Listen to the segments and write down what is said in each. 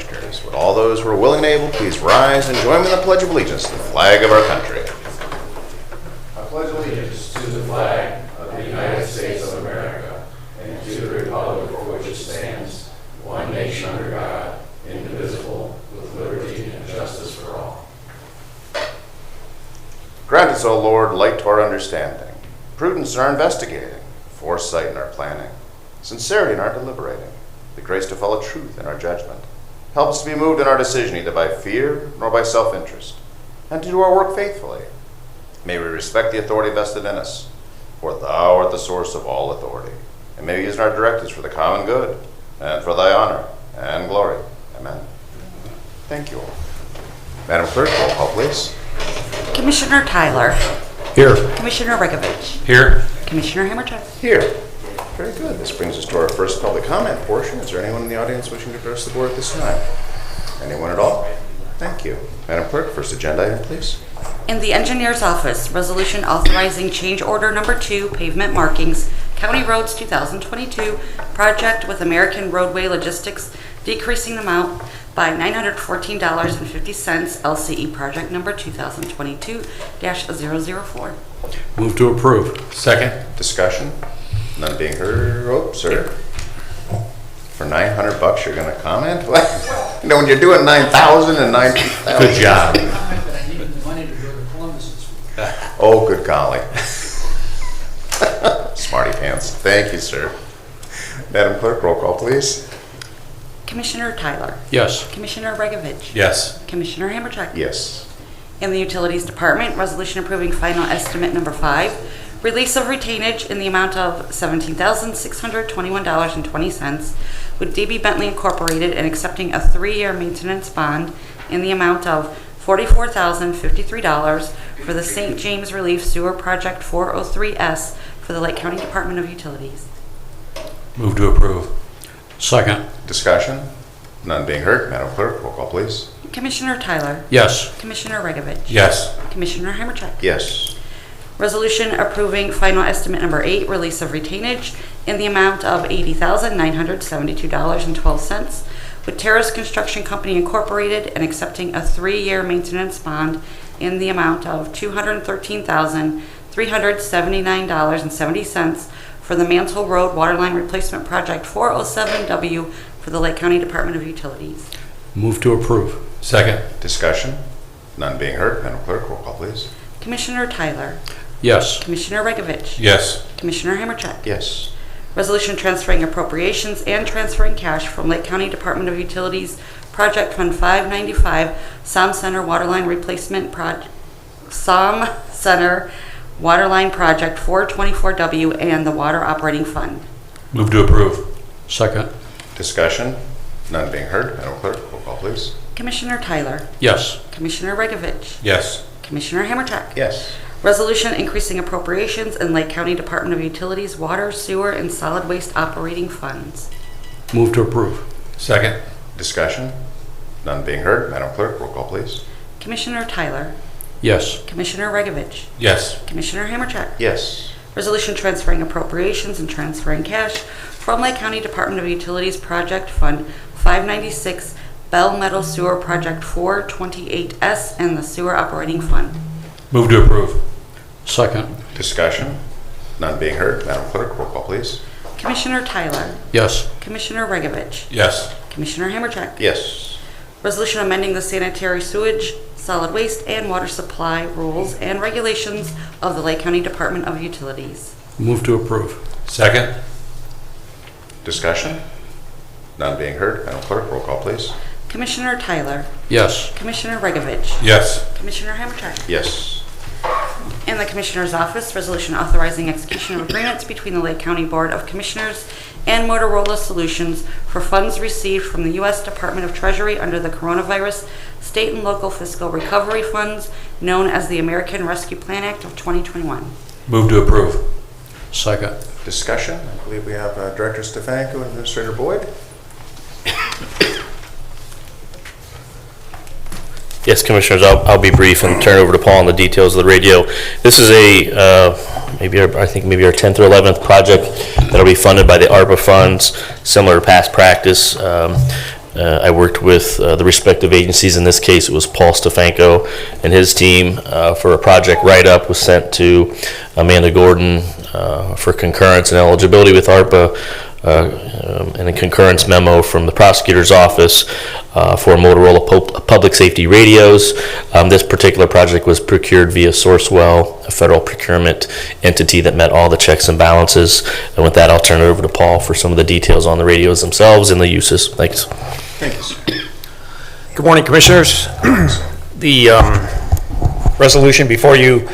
carries. Would all those who are willing and able please rise and join me in the Pledge of Allegiance to the flag of our country. I pledge allegiance to the flag of the United States of America and to the republic for which it stands, one nation under God, indivisible, with liberty and justice for all. Grant us, O Lord, light to our understanding, prudence in our investigating, foresight in our planning, sincerity in our deliberating, the grace to follow truth in our judgment. Help us to be moved in our decision neither by fear nor by self-interest, and to do our work faithfully. May we respect the authority vested in us, for thou art the source of all authority, and may we use our directives for the common good and for thy honor and glory. Amen. Thank you all. Madam Clerk, roll call, please. Commissioner Tyler. Here. Commissioner Regovich. Here. Commissioner Hammercheck. Here. Very good. This brings us to our first public comment portion. Is there anyone in the audience wishing to address the board at this time? Anyone at all? Thank you. Madam Clerk, first agenda item, please. In the engineer's office, resolution authorizing change order number 2, pavement markings, County Roads 2022 project with American Roadway Logistics, decreasing the amount by $914.50, LCE project number 2022-004. Move to approve. Second. Discussion? None being heard. Oh, sir. For $900, you're going to comment? You know, when you're doing 9,000 and 9,000. Good job. I needed the money to go to Columbus this week. Oh, good golly. Smarty pants. Thank you, sir. Madam Clerk, roll call, please. Commissioner Tyler. Yes. Commissioner Regovich. Yes. Commissioner Hammercheck. Yes. In the Utilities Department, resolution approving final estimate number 5, release of retainage in the amount of $17,621.20 with DB Bentley Incorporated and accepting a 3-year maintenance bond in the amount of $44,053 for the St. James Relief Sewer Project 403S for the Lake County Department of Utilities. Move to approve. Second. Discussion? None being heard. Madam Clerk, roll call, please. Commissioner Tyler. Yes. Commissioner Regovich. Yes. Commissioner Hammercheck. Yes. Resolution approving final estimate number 8, release of retainage in the amount of $80,972.12 with Terrace Construction Company Incorporated and accepting a 3-year maintenance bond in the amount of $213,379.70 for the Mantle Road Waterline Replacement Project 407W for the Lake County Department of Utilities. Move to approve. Second. Discussion? None being heard. Madam Clerk, roll call, please. Commissioner Tyler. Yes. Commissioner Regovich. Yes. Commissioner Hammercheck. Yes. Resolution transferring appropriations and transferring cash from Lake County Department of Utilities Project Fund 595 Som Center Waterline Replacement Project, Som Center Waterline Project 424W and the Water Operating Fund. Move to approve. Second. Discussion? None being heard. Madam Clerk, roll call, please. Commissioner Tyler. Yes. Commissioner Regovich. Yes. Commissioner Hammercheck. Yes. Resolution increasing appropriations in Lake County Department of Utilities Water, Sewer, and Solid Waste Operating Funds. Move to approve. Second. Discussion? None being heard. Madam Clerk, roll call, please. Commissioner Tyler. Yes. Commissioner Regovich. Yes. Commissioner Hammercheck. Yes. Resolution transferring appropriations and transferring cash from Lake County Department of Utilities Project Fund 596 Bell Metal Sewer Project 428S and the Sewer Operating Fund. Move to approve. Second. Discussion? None being heard. Madam Clerk, roll call, please. Commissioner Tyler. Yes. Commissioner Regovich. Yes. Commissioner Hammercheck. Yes. Resolution amending the sanitary sewage, solid waste, and water supply rules and regulations of the Lake County Department of Utilities. Move to approve. Second. Discussion? None being heard. Madam Clerk, roll call, please. Commissioner Tyler. Yes. Commissioner Regovich. Yes. Commissioner Hammercheck. Yes. In the Commissioner's Office, resolution authorizing execution of agreements between the Lake County Board of Commissioners and Motorola Solutions for funds received from the U.S. Department of Treasury under the Coronavirus State and Local Fiscal Recovery Funds, known as the American Rescue Plan Act of 2021. Move to approve. Second. Discussion? I believe we have Director Stefanko and Administrator Boyd. Yes, Commissioners, I'll be brief and turn over to Paul on the details of the radio. This is I think maybe our 10th or 11th project that'll be funded by the ARPA funds, similar to past practice. I worked with the respective agencies. In this case, it was Paul Stefanko and his team for a project write-up was sent to Amanda Gordon for concurrence and eligibility with ARPA, and a concurrence memo from the prosecutor's office for Motorola public safety radios. This particular project was procured via Sourcewell, a federal procurement entity that met all the checks and balances. And with that, I'll turn it over to Paul for some of the details on the radios themselves and the uses. Thanks. Thank you, sir. Good morning, Commissioners. The resolution before you,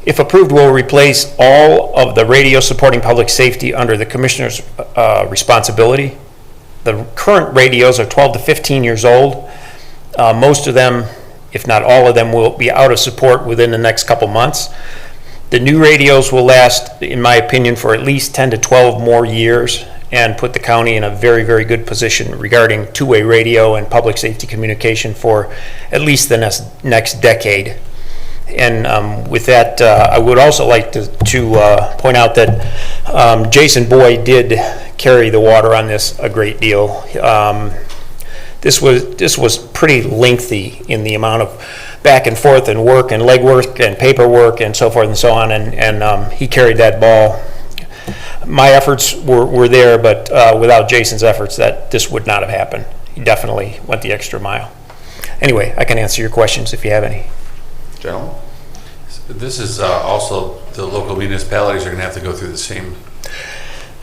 if approved, will replace all of the radios supporting public safety under the Commissioner's responsibility. The current radios are 12 to 15 years old. Most of them, if not all of them, will be out of support within the next couple months. The new radios will last, in my opinion, for at least 10 to 12 more years and put the county in a very, very good position regarding two-way radio and public safety communication for at least the next decade. And with that, I would also like to point out that Jason Boyd did carry the water on this a great deal. This was pretty lengthy in the amount of back and forth and work and legwork and paperwork and so forth and so on, and he carried that ball. My efforts were there, but without Jason's efforts, this would not have happened. He definitely went the extra mile. Anyway, I can answer your questions if you have any. Gentlemen? This is also, the local municipalities are going to have to go through the same.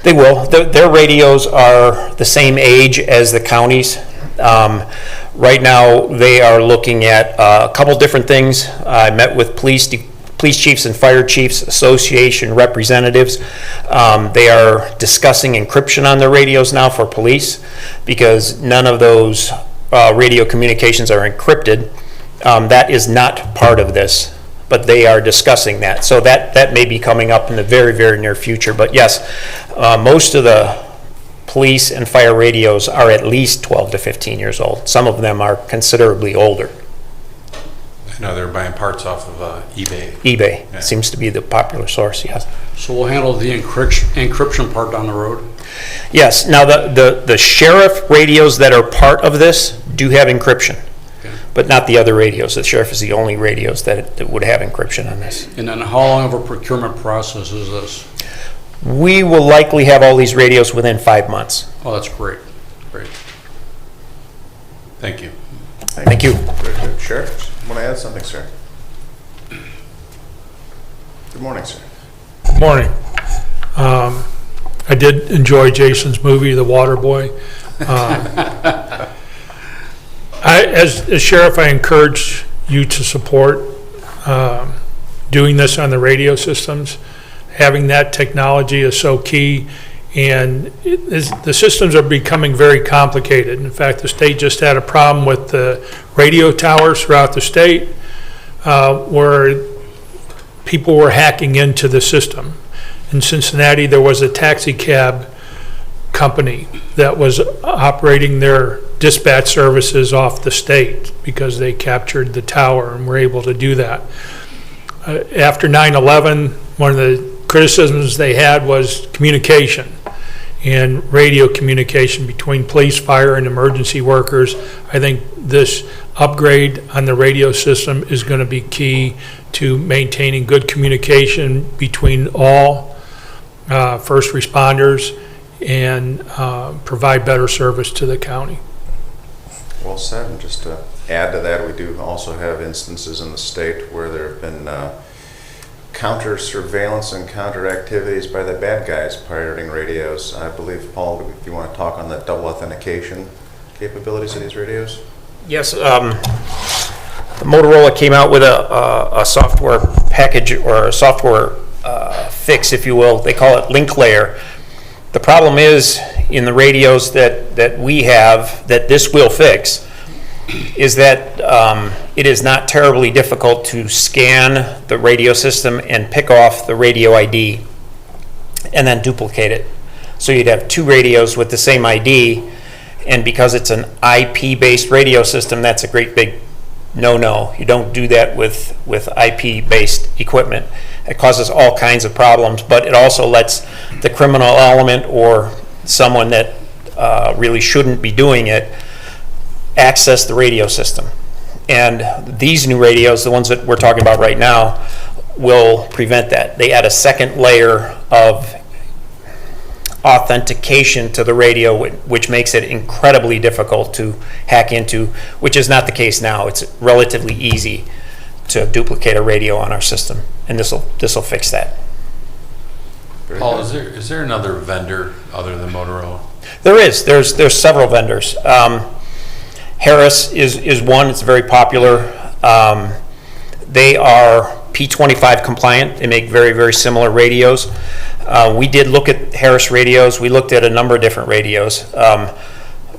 They will. Their radios are the same age as the counties. Right now, they are looking at a couple different things. I met with Police Chiefs and Fire Chiefs Association representatives. They are discussing encryption on their radios now for police because none of those radio communications are encrypted. That is not part of this, but they are discussing that. So that may be coming up in the very, very near future. But yes, most of the police and fire radios are at least 12 to 15 years old. Some of them are considerably older. I know they're buying parts off of eBay. eBay Yeah. seems to be the popular source, yes. So we'll handle the encryption part down the road? Yes, now the sheriff radios that are part of this do have encryption, Okay. but not the other radios. The sheriff is the only radios that would have encryption on this. And then how long of a procurement process is this? We will likely have all these radios within 5 months. Oh, that's great. Great. Thank you. Thank you. Very good. Sheriff, want to add something, sir? Good morning, sir. Morning. I did enjoy Jason's movie, The Water Boy. As sheriff, I encourage you to support doing this on the radio systems. Having that technology is so key, and the systems are becoming very complicated. In fact, the state just had a problem with the radio towers throughout the state where people were hacking into the system. In Cincinnati, there was a taxi cab company that was operating their dispatch services off the state because they captured the tower and were able to do that. After 9/11, one of the criticisms they had was communication and radio communication between police, fire, and emergency workers. I think this upgrade on the radio system is going to be key to maintaining good communication between all first responders and provide better service to the county. Well said. And just to add to that, we do also have instances in the state where there have been counter surveillance and counter activities by the bad guys pirating radios. I believe, Paul, if you want to talk on the double authentication capabilities of these radios? Yes, Motorola came out with a software package or a software fix, if you will. They call it Link Layer. The problem is in the radios that we have that this will fix is that it is not terribly difficult to scan the radio system and pick off the radio ID and then duplicate it. So you'd have two radios with the same ID, and because it's an IP-based radio system, that's a great big no-no. You don't do that with IP-based equipment. It causes all kinds of problems, but it also lets the criminal element or someone that really shouldn't be doing it access the radio system. And these new radios, the ones that we're talking about right now, will prevent that. They add a second layer of authentication to the radio, which makes it incredibly difficult to hack into, which is not the case now. It's relatively easy to duplicate a radio on our system, and this will fix that. Very Paul, good. is there another vendor other than Motorola? There's several vendors. Harris is one. It's very popular. They are P25 compliant. They make very, very similar radios. We did look at Harris radios. We looked at a number of different radios.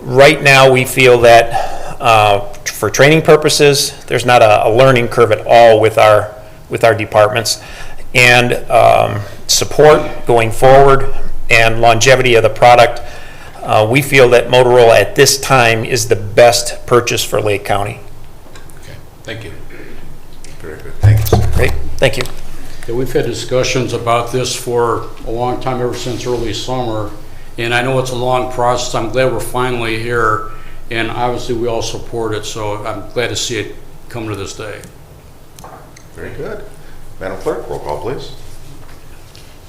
Right now, we feel that for training purposes, there's not a learning curve at all with our departments. And support going forward and longevity of the product, we feel that Motorola at this time is the best purchase for Lake County. Okay, thank you. Very good. Thank you, sir. Great, thank you. Yeah, we've had discussions about this for a long time, ever since early summer, and I know it's a long process. I'm glad we're finally here, and obviously we all support it, so I'm glad to see it come to this day. Very good. Madam Clerk, roll call, please.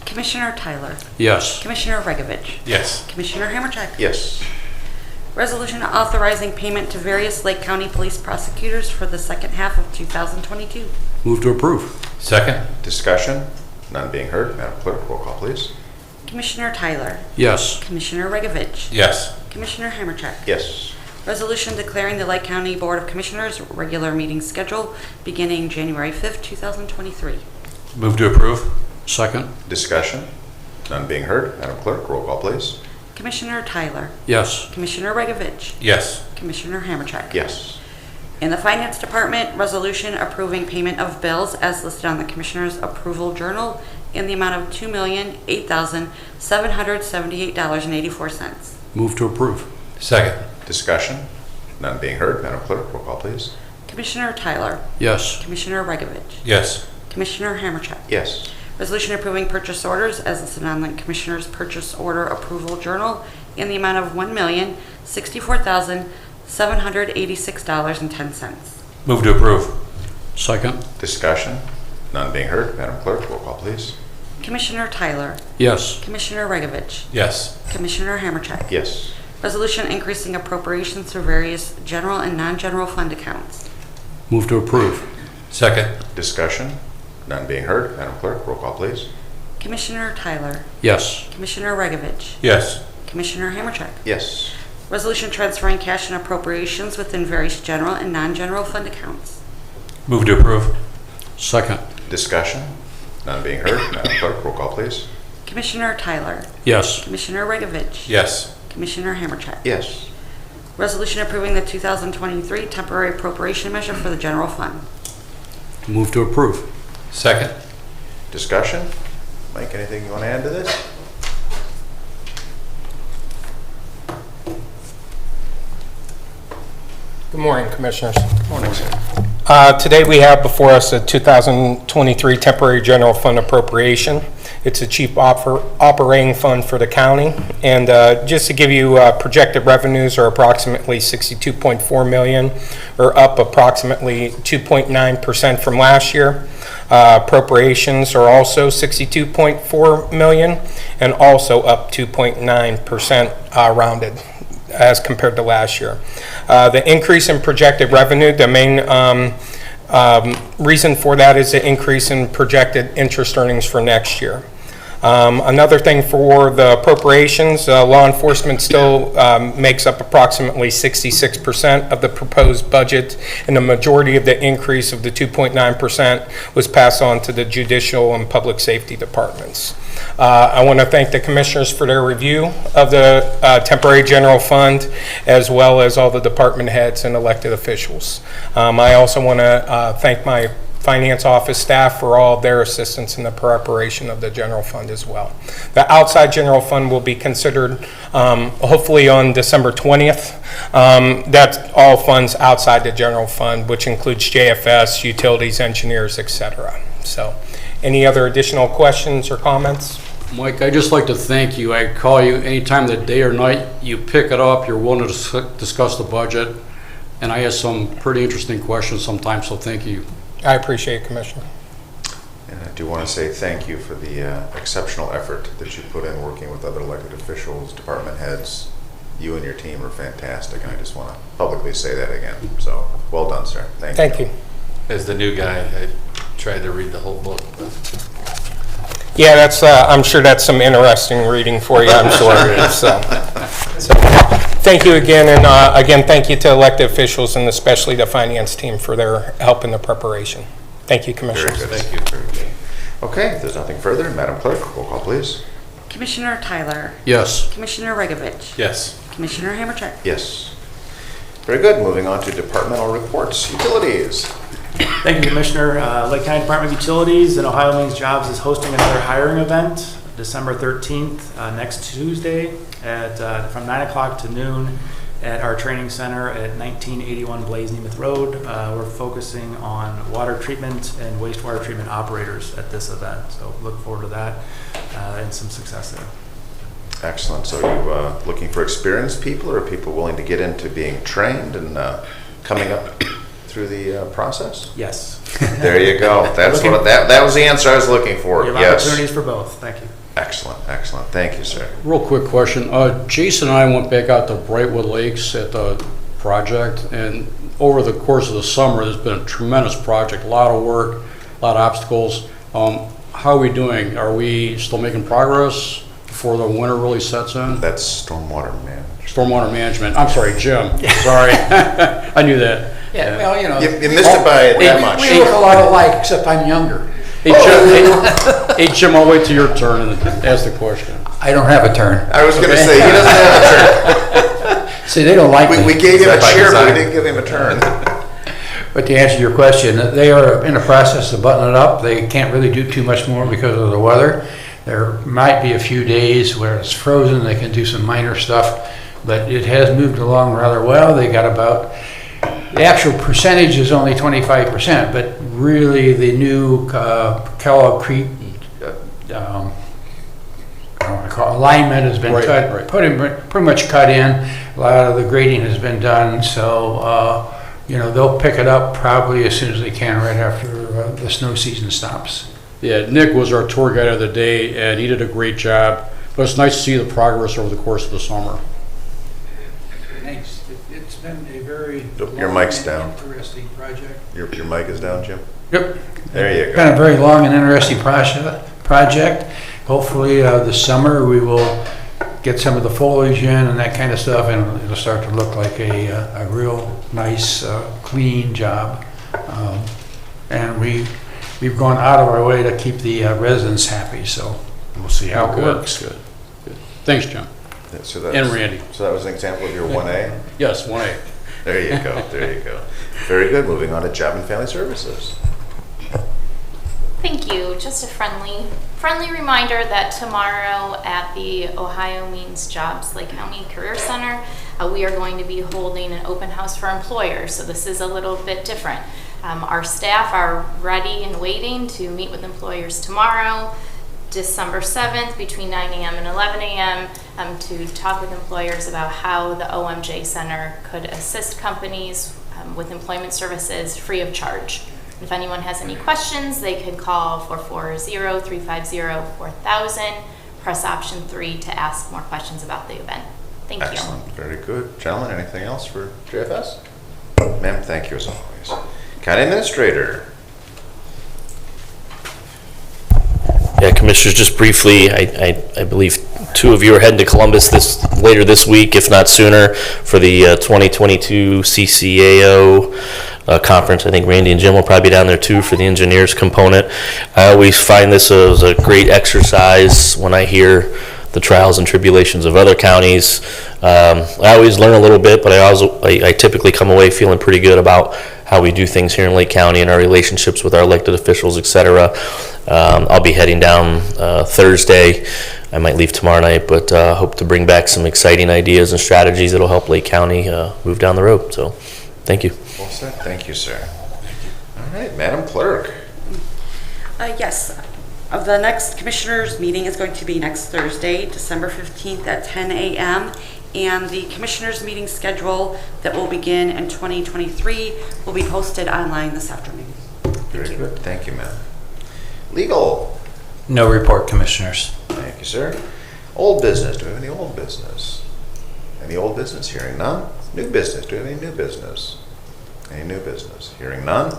Commissioner Tyler. Yes. Commissioner Regovich. Yes. Commissioner Hammercheck. Yes. Resolution authorizing payment to various Lake County police prosecutors for the second half of 2022. Move to approve. Second? Discussion? None being heard. Madam Clerk, roll call, please. Commissioner Tyler. Yes. Commissioner Regovich. Yes. Commissioner Hammercheck. Yes. Resolution declaring the Lake County Board of Commissioners regular meeting schedule beginning January 5th, 2023. Move to approve? Second. Discussion? None being heard. Madam Clerk, roll call, please. Commissioner Tyler. Yes. Commissioner Regovich. Yes. Commissioner Hammercheck. Yes. In the Finance Department, resolution approving payment of bills as listed on the Commissioner's Approval Journal in the amount of $2,008,778.84. Move to approve. Second? Discussion? None being heard. Madam Clerk, roll call, please. Commissioner Tyler. Yes. Commissioner Regovich. Yes. Commissioner Hammercheck. Yes. Resolution approving purchase orders as listed on the Commissioner's Purchase Order Approval Journal in the amount of $1,064,786.10. Move to approve? Second. Discussion? None being heard. Madam Clerk, roll call, please. Commissioner Tyler. Yes. Commissioner Regovich. Yes. Commissioner Hammercheck. Yes. Resolution increasing appropriations for various general and non-general fund accounts. Move to approve. Second? Discussion? None being heard. Madam Clerk, roll call, please. Commissioner Tyler. Yes. Commissioner Regovich. Yes. Commissioner Hammercheck. Yes. Resolution transferring cash and appropriations within various general and non-general fund accounts. Move to approve? Second. Discussion? None being heard. Madam Clerk, roll call, please. Commissioner Tyler. Yes. Commissioner Regovich. Yes. Commissioner Hammercheck. Yes. Resolution approving the 2023 temporary appropriation measure for the general fund. Move to approve. Second? Discussion? Mike, anything you want to add to this? Good morning, Commissioners. Morning, sir. Today we have before us a 2023 temporary general fund appropriation. It's a chief operating fund for the county. And just to give you projected revenues are approximately $62.4 million, or up approximately 2.9% from last year. Appropriations are also $62.4 million and also up 2.9% rounded as compared to last year. The increase in projected revenue, the main reason for that is the increase in projected interest earnings for next year. Another thing for the appropriations, law enforcement still makes up approximately 66% of the proposed budget, and the majority of the increase of the 2.9% was passed on to the judicial and public safety departments. I want to thank the commissioners for their review of the temporary general fund, as well as all the department heads and elected officials. I also want to thank my finance office staff for all of their assistance in the preparation of the general fund as well. The outside general fund will be considered hopefully on December 20th. That's all funds outside the general fund, which includes JFS, utilities, engineers, etc. So, any other additional questions or comments? Mike, I'd just like to thank you. I call you anytime of the day or night. You pick it up. You're willing to discuss the budget. and I ask some pretty interesting questions sometimes, so thank you. I appreciate it, Commissioner. And I do want to say thank you for the exceptional effort that you put in working with other elected officials, department heads. You and your team are fantastic, and I just want to publicly say that again. So, well done, sir. Thank you. As the new guy, I tried to read the whole book. Yeah, that's, I'm sure that's some interesting reading for you, I'm sure. So, thank you again, and again, thank you to elected officials and especially the finance team for their help in the preparation. Thank you, Very Commissioners. good. Thank you. Very good. Okay, if there's nothing further, Madam Clerk, roll call, please. Commissioner Tyler, Yes. Commissioner Regovich, Yes. Commissioner Hammercheck. Yes. Very good. Moving on to departmental reports. Utilities. Thank you, Commissioner. Lake County Department of Utilities and Ohio Means Jobs is hosting another hiring event December 13th, next Tuesday at from 9 o'clock to noon at our training center at 1981 Blaze Nemeth Road. We're focusing on water treatment and wastewater treatment operators at this event. So look forward to that and some success there. Excellent. So you looking for experienced people or people willing to get into being trained and coming up through the process? Yes. There you go. That's what that was the answer I was looking for. We have Yes. opportunities for both. Thank you. Excellent. Excellent. Thank you, sir. Real quick question. Jason and I went back out to Brightwood Lakes at the project, and over the course of the summer, there's been a tremendous project, a lot of work, a lot of obstacles. How are we doing? Are we still making progress before the winter really sets in? That's stormwater management. Stormwater management. I'm sorry, Jim. Sorry. I knew that. Yeah, well, you know. You missed it by that much. We look a lot alike, except I'm younger. Hey, Jim, hey, Jim, I'll wait till your turn and ask the question. I don't have a turn. I was going to say, he doesn't have a turn. See, they don't like me. We gave him a by chair, but we design? didn't give him a turn. But to answer your question, they are in the process of buttoning it up. They can't really do too much more because of the weather. There might be a few days where it's frozen. They can do some minor stuff, but it has moved along rather well. They got about, the actual percentage is only 25%, but really the new Kellogg Creek I don't want to call it, alignment has been Right, cut, right. pretty much cut in. A lot of the grading has been done, so you know, they'll pick it up probably as soon as they can, right after the snow season stops. Yeah, Nick was our tour guide of the day, and he did a great job. But it's nice to see the progress over the course of the summer. Thanks. It's been a very Your mic's down. interesting project. Your mic is down, Jim? Yep. There you It's go. been a very long and interesting project. Hopefully this summer we will get some of the foliage in and that kind of stuff, and it'll start to look like a real nice, clean job. And we've gone out of our way to keep the residents happy, so we'll see how it Good, works. Good. Thanks, Jim. Yeah, so that And was- Randy. So that was an example of your 1A? Yes, 1A. There you go. There you go. Very good. Moving on to Job and Family Services. Thank you. Just a friendly reminder that tomorrow at the Ohio Means Jobs Lake County Career Center, we are going to be holding an open house for employers. So this is a little bit different. Our staff are ready and waiting to meet with employers tomorrow, December 7th, between 9 a.m. and 11 a.m. To talk with employers about how the OMJ Center could assist companies with employment services free of charge. If anyone has any questions, they can call 440-350-4000, press option 3 to ask more questions about the event. Thank you. Excellent. Very good. Gentlemen, anything else for JFS? Ma'am, thank you as always. County Administrator. Yeah, Commissioners, just briefly, I believe two of you are heading to Columbus later this week, if not sooner, for the 2022 CCAO conference. I think Randy and Jim will probably be down there too for the engineers component. I always find this as a great exercise when I hear the trials and tribulations of other counties. I always learn a little bit, but I typically come away feeling pretty good about how we do things here in Lake County and our relationships with our elected officials, et cetera. I'll be heading down Thursday. I might leave tomorrow night, but hope to bring back some exciting ideas and strategies that'll help Lake County move down the road. So, thank you. Well said. Thank you, sir. All right, Madam Clerk. Yes. The next Commissioners' meeting is going to be next Thursday, December 15th at 10 a.m. and the Commissioners' meeting schedule that will begin in 2023 will be posted online this afternoon. Very good. Thank you, ma'am. Legal. No report, Commissioners. Thank you, sir. Old business. Do we have any old business? Any old business? Hearing none. New business. Do we have any new business? Any new business? Hearing none.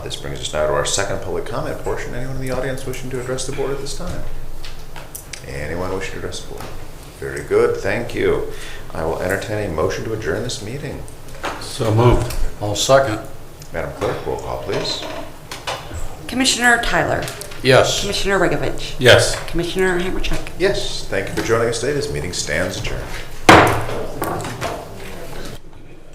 This brings us now to our second public comment portion. Anyone in the audience wishing to address the board at this time? Anyone wishing to address the board? Very good. Thank you. I will entertain a motion to adjourn this meeting. So moved. I'll second. Madam Clerk, roll call, please. Commissioner Tyler, Yes. Commissioner Regovich, Yes. Commissioner Hammercheck. Yes. Thank you for joining us today. This meeting stands adjourned.